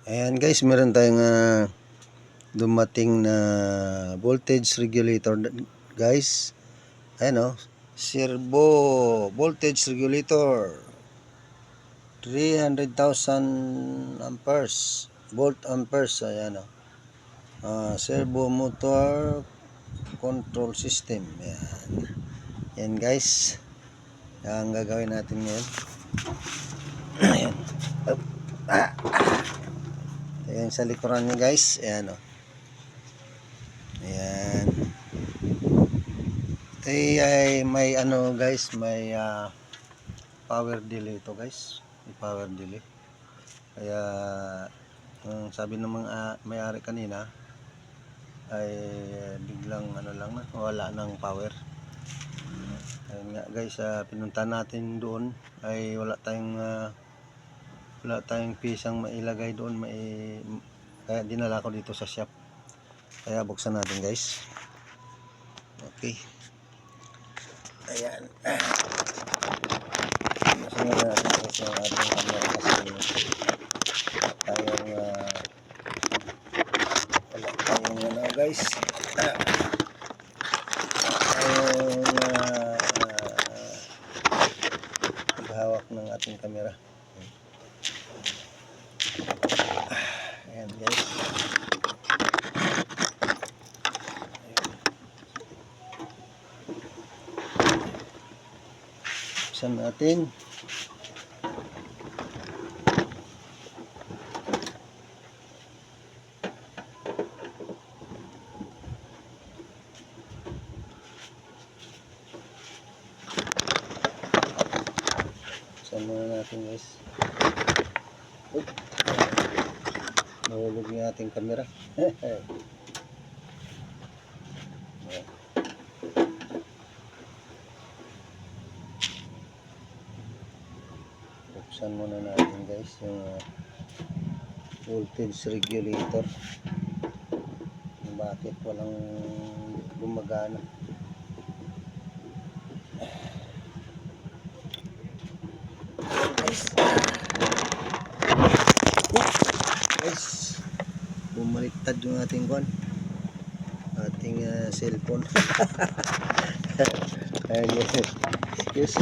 Ayan guys, meron tayong dumating na voltage regulator guys. Ayan o, servo voltage regulator 300,000 amperes, volt amperes. Ayan o, servo motor control system. Ayan, yan guys, ang gagawin natin ngayon. Ayan. Ayan sa likuran nyo guys. Ayan o. Ayan. Ito ay may ano guys, may power delay ito guys. May power delay. Kaya sabi ng mga may-ari kanina ay biglang ano lang na, wala ng power. Ayun nga guys, pinunta natin doon ay wala tayong pisang mailagay doon, kaya dinala ko dito sa shop. Kaya buksan natin guys. Okay. Ayan. Buksan natin guys yung ating camera kasi tayong wala tayong ano guys. Tayong maghawak ng ating camera. Ayan guys. Buksan natin. Buksan muna natin guys. Nahulog yung ating camera. Buksan muna natin guys yung voltage regulator. Bakit walang gumagana? Guys, bumaliktad yung ating cellphone. Ayan, yes.